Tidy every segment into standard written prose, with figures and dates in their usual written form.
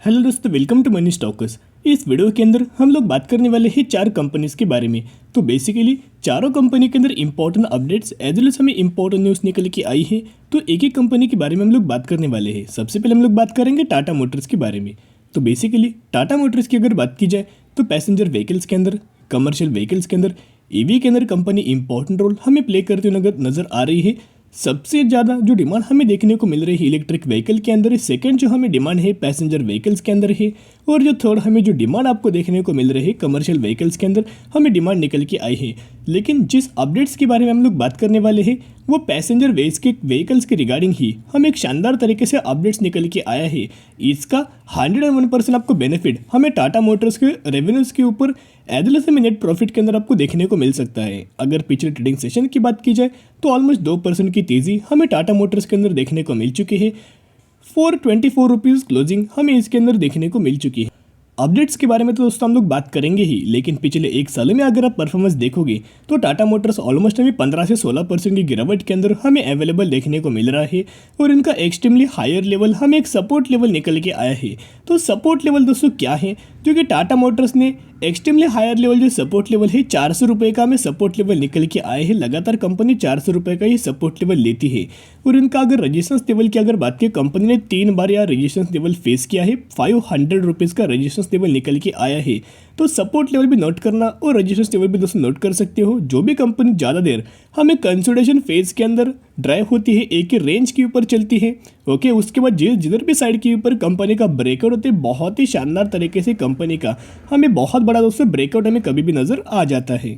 Hello दोस्तों, welcome to money stalkers. इस video के अंदर हम लोग बात करने वाले हैं चार कंपनीज के बारे में। तो बेसिकली चारों कंपनी के अंदर important updates as well as हमें इंपॉर्टेंट न्यूज़ निकल के आई है। तो एक एक कंपनी के बारे में हम लोग बात करने वाले हैं। सबसे पहले हम लोग बात करेंगे टाटा मोटर्स के बारे में। तो बेसिकली टाटा मोटर्स की अगर बात की जाए तो पैसेंजर व्हीकल्स के अंदर, कमर्शियल व्हीकल्स के अंदर, ईवी के अंदर कंपनी इंपॉर्टेंट रोल हमें प्ले करते हुए नजर आ रही है। सबसे ज़्यादा जो डिमांड हमें देखने को मिल रही है इलेक्ट्रिक व्हीकल के अंदर है, सेकंड जो हमें डिमांड है पैसेंजर व्हीकल्स के अंदर है, और जो थर्ड हमें जो डिमांड आपको देखने को मिल रही है कमर्शियल व्हीकल्स के अंदर हमें डिमांड निकल के आई है। लेकिन जिस अपडेट्स के बारे में हम लोग बात करने वाले हैं वो पैसेंजर व्हीकल्स के रिगार्डिंग ही हमें एक शानदार तरीके से अपडेट्स निकल के आया है। इसका 101% आपको बेनिफिट हमें टाटा मोटर्स के रेवेन्यूज़ के ऊपर एज वेल एज में नेट प्रॉफिट के अंदर आपको देखने को मिल सकता है। अगर पिछले ट्रेडिंग सेशन की बात की जाए तो ऑलमोस्ट 2% की तेज़ी हमें टाटा मोटर्स के अंदर देखने को मिल चुकी है। 424 रुपीज़ क्लोजिंग हमें इसके अंदर देखने को मिल चुकी है। अपडेट्स के बारे में तो दोस्तों हम लोग बात करेंगे ही, लेकिन पिछले एक साल में अगर आप परफॉर्मेंस देखोगे तो टाटा मोटर्स ऑलमोस्ट हमें 15 से 16% की गिरावट के अंदर हमें अवेलेबल देखने को मिल रहा है, और इनका एक्सट्रीमली हायर लेवल हमें एक सपोर्ट लेवल निकल के आया है। तो सपोर्ट लेवल दोस्तों क्या है, जो कि टाटा मोटर्स ने एक्सट्रीमली हायर लेवल जो सपोर्ट लेवल है 400 रुपये का हमें सपोर्ट लेवल निकल के आए हैं। लगातार कंपनी 400 रुपये का ही सपोर्ट लेवल लेती है, और इनका अगर रजिस्टेंस लेवल की अगर बात करें, कंपनी ने 3 बार यह रजिस्टेंस लेवल फेस किया है। 500 रुपीज़ का रजिस्टेंस लेवल निकल के आया है। तो सपोर्ट लेवल भी नोट करना और रजिस्टेंस लेवल भी दोस्तों नोट कर सकते हो। जो भी कंपनी ज़्यादा देर हमें कंसोलिडेशन फेज के अंदर ड्राइव होती है, एक ही रेंज के ऊपर चलती है, ओके, उसके बाद जिधर भी साइड के ऊपर कंपनी का ब्रेकआउट होते हैं, बहुत ही शानदार तरीके से कंपनी का हमें बहुत बड़ा दोस्तों ब्रेकआउट हमें कभी भी नजर आ जाता है।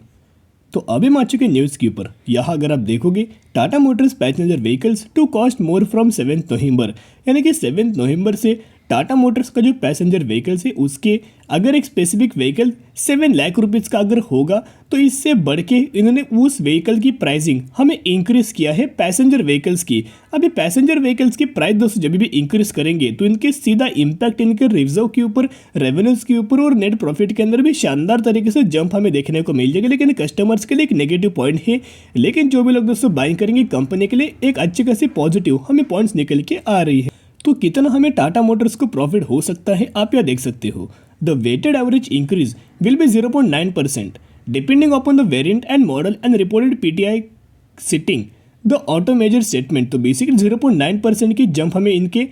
तो अभी हम आ चुके न्यूज़ के ऊपर। यहाँ अगर आप देखोगे Tata motors passenger vehicles to cost more from 7 November, यानी कि 7 नवंबर से टाटा मोटर्स का जो पैसेंजर व्हीकल्स है उसके अगर एक स्पेसिफिक व्हीकल 7 लाख रुपीज़ का अगर होगा तो इससे बढ़ के इन्होंने उस व्हीकल की प्राइसिंग हमें इंक्रीज किया है पैसेंजर व्हीकल्स की। अभी पैसेंजर व्हीकल्स की प्राइस दोस्तों जब भी इंक्रीज करेंगे तो इनके सीधा इम्पैक्ट इनके रिजर्व के ऊपर, रेवेन्यूज के ऊपर और नेट प्रॉफिट के अंदर भी शानदार तरीके से जंप हमें देखने को मिल जाएगा। लेकिन कस्टमर्स के लिए एक नेगेटिव पॉइंट है, लेकिन जो भी लोग दोस्तों बाइंग करेंगे कंपनी के लिए एक अच्छी खासी पॉजिटिव हमें पॉइंट्स निकल के आ रही है। तो कितना हमें टाटा मोटर्स को प्रॉफिट हो सकता है आप यहाँ देख सकते हो। The weighted average increase will be 0.9% depending upon the variant and model and reported PTI citing the auto major statement. तो बेसिकली 0.9% की जंप हमें इनके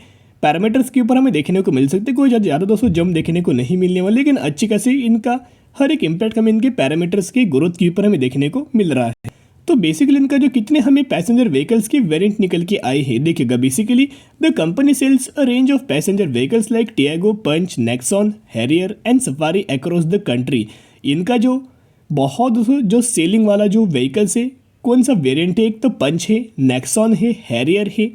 पैरामीटर्स के ऊपर हमें देखने को मिल सकते। कोई ज़्यादा दोस्तों जंप देखने को नहीं मिलने वाला, लेकिन अच्छी खासी इनका हर एक इम्पैक्ट हमें इनके पैरामीटर्स की ग्रोथ के ऊपर हमें देखने को मिल रहा है। तो बेसिकली इनका जो कितने हमें पैसेंजर व्हीकल्स की वेरिएंट निकल के आए हैं देखिएगा। Basically the company sells a range of passenger vehicles like Tiago, Punch, Nexon, Harrier and Safari across the country. इनका जो बहुत जो सेलिंग वाला जो व्हीकल्स है, कौन सा वेरिएंट है, एक तो पंच है, नेक्सॉन है, हैरियर है।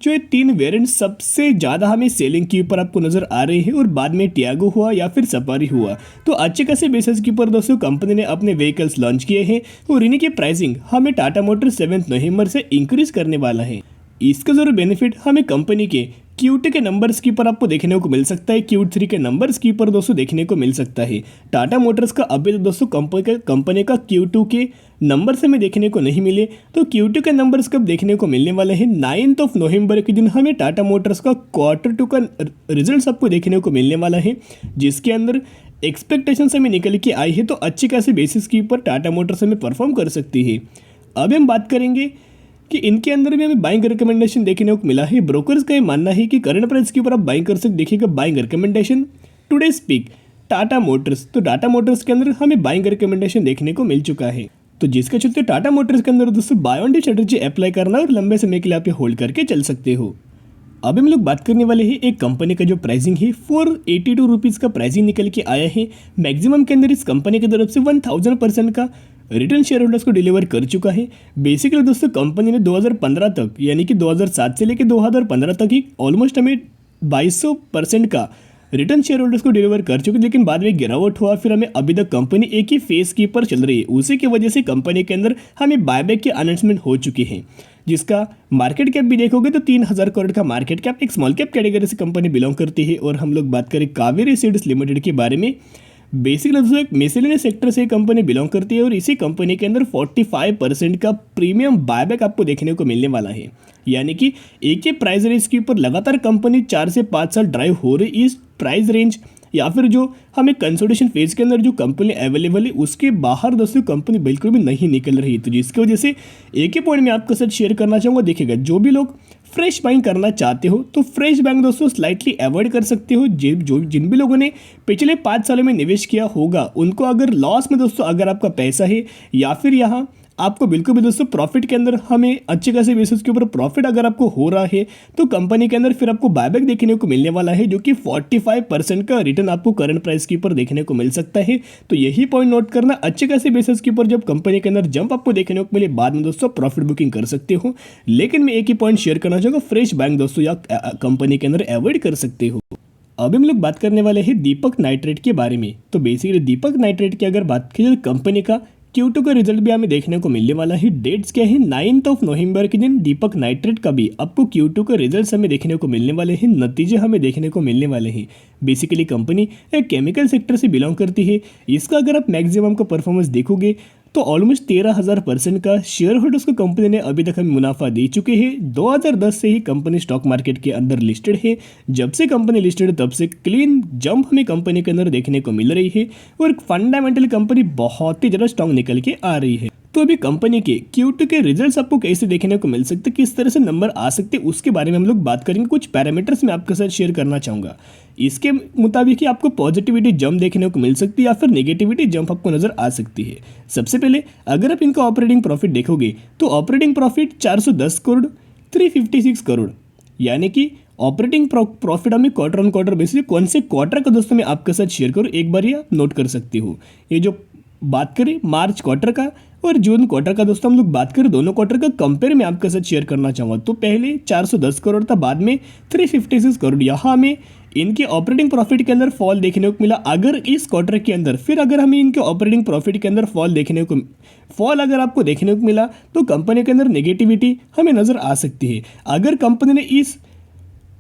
जो ये 3 वेरिएंट सबसे ज़्यादा हमें सेलिंग के ऊपर आपको नज़र आ रही है, और बाद में टियागो हुआ या फिर सफारी हुआ। तो अच्छे खासे बेसिस के ऊपर दोस्तों कंपनी ने अपने व्हीकल्स लॉन्च किए हैं, और इन्हीं की प्राइसिंग हमें टाटा मोटर्स 7 नवंबर से इंक्रीज करने वाला है। इसका जरूर बेनिफिट हमें कंपनी के Q2 के नंबर्स के ऊपर आपको देखने को मिल सकता है, Q3 के नंबर्स के ऊपर दोस्तों देखने को मिल सकता है। टाटा मोटर्स का अभी तो दोस्तों कंपनी का Q2 के नंबर्स हमें देखने को नहीं मिले, तो Q2 के नंबर्स कब देखने को मिलने वाले हैं 9 नवंबर के दिन हमें टाटा मोटर्स का Q2 का रिजल्ट आपको देखने को मिलने वाला है, जिसके अंदर एक्सपेक्टेशंस हमें निकल के आई है। तो अच्छी खासी बेसिस के ऊपर टाटा मोटर्स हमें परफॉर्म कर सकती है। अभी हम बात करेंगे कि इनके अंदर भी हमें बाइंग रिकमेंडेशन देखने को मिला है। ब्रोकर्स का ये मानना है कि करंट प्राइस के ऊपर आप बाइंग कर सकते। देखिएगा buying recommendation today speak Tata Motors, तो टाटा मोटर्स के अंदर हमें बाइंग रिकमेंडेशन देखने को मिल चुका है। तो जिसके चलते टाटा मोटर्स के अंदर दोस्तों buy on dip strategy apply करना और लंबे समय के लिए आप होल्ड करके चल सकते हो। अभी हम लोग बात करने वाले हैं एक कंपनी का जो प्राइसिंग है 482 रुपीज़ का प्राइसिंग निकल के आया है। मैक्सिमम के अंदर इस कंपनी की तरफ से 1000% का रिटर्न शेयर होल्डर्स को डिलीवर कर चुका है। बेसिकली दोस्तों कंपनी ने 2015 तक, यानी कि 2007 से लेकर 2015 तक ही ऑलमोस्ट हमें 2200% का रिटर्न शेयर होल्डर्स को डिलीवर कर चुके, लेकिन बाद में गिरावट हुआ। फिर हमें अभी तक कंपनी एक ही फेस के ऊपर चल रही है, उसी की वजह से कंपनी के अंदर हमें बायबैक के अनाउंसमेंट हो चुके हैं, जिसका मार्केट कैप भी देखोगे तो 3000 करोड़ का मार्केट कैप, एक स्मॉल कैप कैटेगरी से कंपनी बिलोंग करती है। और हम लोग बात करें कावेरी सीड्स लिमिटेड के बारे में, बेसिकली दोस्तों एक मिसलेनियस सेक्टर से कंपनी बिलोंग करती है, और इसी कंपनी के अंदर 45% का प्रीमियम बायबैक आपको देखने को मिलने वाला है। यानी कि एक ही प्राइस रेंज के ऊपर लगातार कंपनी 4 से 5 साल ड्राइव हो रही इस प्राइस रेंज या फिर जो हमें कंसोलिडेशन फेज के अंदर जो कंपनी अवेलेबल है उसके बाहर दोस्तों कंपनी बिल्कुल भी नहीं निकल रही। तो जिसकी वजह से एक ही पॉइंट मैं आपके साथ शेयर करना चाहूँगा, देखिएगा जो भी लोग फ्रेश बाइंग करना चाहते हो तो फ्रेश बाइंग दोस्तों स्लाइटली अवॉइड कर सकते हो। जिन भी लोगों ने पिछले 5 सालों में निवेश किया होगा उनको अगर लॉस में दोस्तों अगर आपका पैसा है या फिर यहाँ आपको बिल्कुल भी दोस्तों प्रॉफिट के अंदर हमें अच्छे खासे बेसिस के ऊपर प्रॉफिट अगर आपको हो रहा है तो कंपनी के अंदर फिर आपको बायबैक देखने को मिलने वाला है, जो कि 45% का रिटर्न आपको करंट प्राइस के ऊपर देखने को मिल सकता है। तो यही पॉइंट नोट करना, अच्छे खासे बेसिस के ऊपर जब कंपनी के अंदर जंप आपको देखने को मिले बाद में दोस्तों प्रॉफिट बुकिंग कर सकते हो। लेकिन मैं एक ही पॉइंट शेयर करना चाहूँगा, फ्रेश बैंक दोस्तों या कंपनी के अंदर अवॉइड कर सकते हो। अभी हम लोग बात करने वाले हैं दीपक नाइट्रेट के बारे में। तो बेसिकली दीपक नाइट्रेट की अगर बात की जाए कंपनी का Q2 का रिजल्ट भी हमें देखने को मिलने वाला है। डेट्स क्या है, 9 नवंबर के दिन दीपक नाइट्रेट का भी आपको Q2 का रिजल्ट हमें देखने को मिलने वाले हैं, नतीजे हमें देखने को मिलने वाले हैं। बेसिकली कंपनी एक केमिकल सेक्टर से बिलोंग करती है। इसका अगर आप मैक्सिमम का परफॉर्मेंस देखोगे तो ऑलमोस्ट 13,000% का शेयर होल्डर्स को कंपनी ने अभी तक हमें मुनाफा दे चुके हैं। 2010 से ही कंपनी स्टॉक मार्केट के अंदर लिस्टेड है। जब से कंपनी लिस्टेड है तब से क्लीन जंप हमें कंपनी के अंदर देखने को मिल रही है और फंडामेंटल कंपनी बहुत ही ज़्यादा स्ट्रॉन्ग निकल के आ रही है। तो अभी कंपनी के Q2 के रिजल्ट्स आपको कैसे देखने को मिल सकते, किस तरह से नंबर आ सकते, उसके बारे में हम लोग बात करेंगे। कुछ पैरामीटर्स मैं आपके साथ शेयर करना चाहूँगा। इसके मुताबिक ही आपको पॉजिटिविटी जंप देखने को मिल सकती है या फिर नेगेटिविटी जंप आपको नजर आ सकती है। सबसे पहले अगर आप इनका ऑपरेटिंग प्रॉफिट देखोगे तो ऑपरेटिंग प्रॉफिट 410 करोड़ 356 करोड़, यानी कि ऑपरेटिंग प्रॉफिट हमें क्वार्टर ऑन क्वार्टर बेसिस कौन से क्वार्टर का दोस्तों मैं आपके साथ शेयर करूँ, एक बार ये आप नोट कर सकते हो। ये जो बात करें मार्च क्वार्टर का और जून क्वार्टर का दोस्तों हम लोग बात करें दोनों क्वार्टर का कंपेयर में आपके साथ शेयर करना चाहूँगा। तो पहले 410 करोड़ था, बाद में 356 करोड़। यहाँ हमें इनके ऑपरेटिंग प्रॉफिट के अंदर फॉल देखने को मिला। अगर इस क्वार्टर के अंदर फिर अगर हमें इनके ऑपरेटिंग प्रॉफिट के अंदर फॉल अगर आपको देखने को मिला तो कंपनी के अंदर नेगेटिविटी हमें नजर आ सकती है। अगर कंपनी ने इस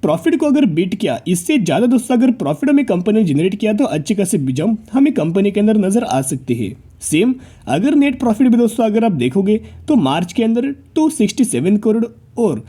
प्रॉफिट को अगर बीट किया, इससे ज़्यादा दोस्तों अगर प्रॉफिट हमें कंपनी ने जनरेट किया तो अच्छे खासे जंप हमें कंपनी के अंदर नजर आ सकते हैं। सेम अगर नेट प्रॉफिट भी दोस्तों अगर आप देखोगे तो मार्च के अंदर 267 करोड़ और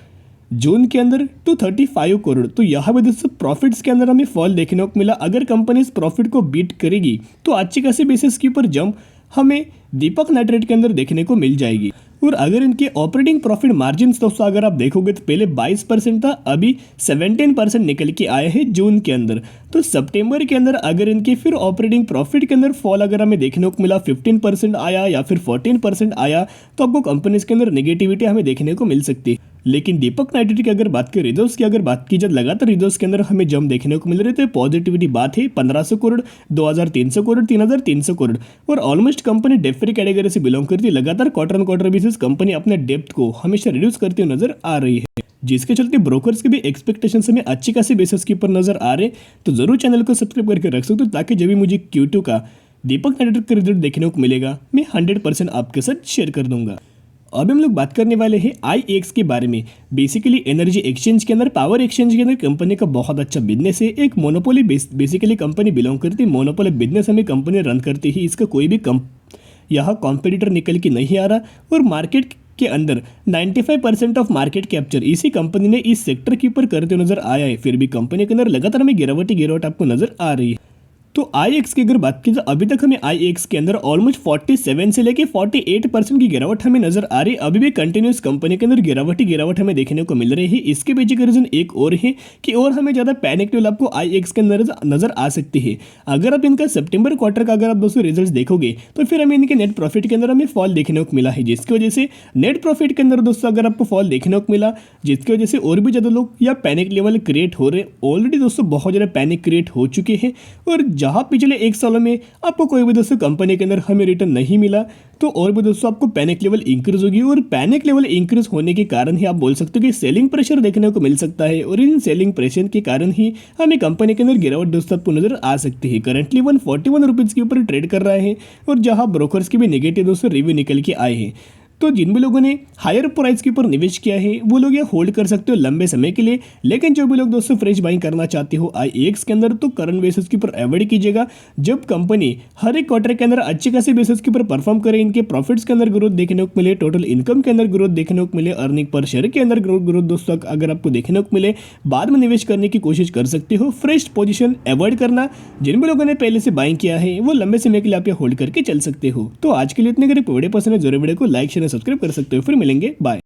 जून के अंदर 235 करोड़। तो यहाँ पे दोस्तों प्रॉफिट्स के अंदर हमें फॉल देखने को मिला। अगर कंपनी इस प्रॉफिट को बीट करेगी तो अच्छे खासे बेसिस के ऊपर जंप हमें दीपक नाइट्रेट के अंदर देखने को मिल जाएगी। और अगर इनके ऑपरेटिंग प्रॉफिट मार्जिन दोस्तों अगर आप देखोगे तो पहले 22% था, अभी 17% निकल के आया है जून के अंदर। तो सितंबर के अंदर अगर इनके फिर ऑपरेटिंग प्रॉफिट के अंदर फॉल अगर हमें देखने को मिला, 15% आया या फिर 14% आया, तो आपको कंपनीज के अंदर नेगेटिविटी हमें देखने को मिल सकती है। लेकिन दीपक नाइट्रेट की अगर बात करें, रिजल्ट्स की अगर बात की जाए, लगातार रिजल्ट्स के अंदर हमें जंप देखने को मिल रहे थे। पॉजिटिविटी बात है 1500 करोड़, 2300 करोड़, 3300 करोड़ और almost company depth free category से बिलोंग करती है। लगातार quarter on quarter basis company अपने डेप्थ को हमेशा रिड्यूस करती हुई नजर आ रही है, जिसके चलते ब्रोकर्स के भी एक्सपेक्टेशन हमें अच्छी खासी बेसिस के ऊपर नजर आ रहे। तो जरूर चैनल को सब्सक्राइब करके रख सकते हो ताकि जब भी मुझे Q2 का दीपक नाइट्रेट का रिजल्ट देखने को मिलेगा मैं 100% आपके साथ शेयर कर दूंगा। अब हम लोग बात करने वाले हैं IEX के बारे में। बेसिकली एनर्जी एक्सचेंज के अंदर, पावर एक्सचेंज के अंदर कंपनी का बहुत अच्छा बिजनेस है। एक मोनोपोली बेसिकली कंपनी बिलोंग करती है। मोनोपोली बिजनेस हमें कंपनी रन करती है। इसका कोई भी यहाँ कॉम्पिटिटर निकल के नहीं आ रहा और मार्केट के अंदर 95% ऑफ मार्केट कैप्चर इसी कंपनी ने इस सेक्टर के ऊपर करते हुए नजर आया है। फिर भी कंपनी के अंदर लगातार हमें गिरावट आपको नजर आ रही है। तो IEX की अगर बात की जाए, अभी तक हमें IEX के अंदर ऑलमोस्ट 47 से लेके 48% की गिरावट हमें नजर आ रही है। अभी भी कंटिन्यूस कंपनी के अंदर गिरावट हमें देखने को मिल रही है। इसके पीछे का रीजन एक और है कि और हमें ज़्यादा पैनिक लेवल आपको IEX के अंदर नजर आ सकती है। अगर आप इनका सितंबर क्वार्टर का अगर आप दोस्तों रिजल्ट देखोगे तो फिर हमें इनके नेट प्रॉफिट के अंदर हमें फॉल देखने को मिला है, जिसकी वजह से नेट प्रॉफिट के अंदर दोस्तों अगर आपको फॉल देखने को मिला, जिसकी वजह से और भी ज़्यादा लोग या पैनिक लेवल क्रिएट हो रहे। ऑलरेडी दोस्तों बहुत ज़्यादा पैनिक क्रिएट हो चुके हैं और जहाँ पिछले एक सालों में आपको कोई भी दोस्तों कंपनी के अंदर हमें रिटर्न नहीं मिला तो और भी दोस्तों आपको पैनिक लेवल इंक्रीज होगी। और पैनिक लेवल इंक्रीज होने के कारण ही आप बोल सकते हो कि सेलिंग प्रेशर देखने को मिल सकता है और इन सेलिंग प्रेशर के कारण ही हमें कंपनी के अंदर गिरावट दोस्तों आपको नजर आ सकती है। करंटली 141 रुपीज़ के ऊपर ट्रेड कर रहा है और जहां ब्रोकर्स के भी नेगेटिव दोस्तों रिव्यू निकल के आए हैं। तो जिन भी लोगों ने हायर प्राइस के ऊपर निवेश किया है वो लोग ये होल्ड कर सकते हो लंबे समय के लिए। लेकिन जो भी लोग दोस्तों फ्रेश बाइंग करना चाहते हो IEX के अंदर, तो करंट बेसिस के ऊपर अवॉइड कीजिएगा। जब कंपनी हर एक क्वार्टर के अंदर अच्छे खासे बेसिस के ऊपर परफॉर्म करे, इनके प्रॉफिट्स के अंदर ग्रोथ देखने को मिले, टोटल इनकम के अंदर ग्रोथ देखने को मिले, अर्निंग पर शेयर के अंदर ग्रोथ दोस्तों अगर आपको देखने को मिले, बाद में निवेश करने की कोशिश कर सकते हो। फ्रेश पोजीशन अवॉइड करना। जिन भी लोगों ने पहले से बाइंग किया है वो लंबे समय के लिए आप ये होल्ड करके चल सकते हो। तो आज के लिए इतने करीब वीडियो पसंद है, जरूर वीडियो को लाइक शेयर सब्सक्राइब कर सकते हो। फिर मिलेंगे, बाय।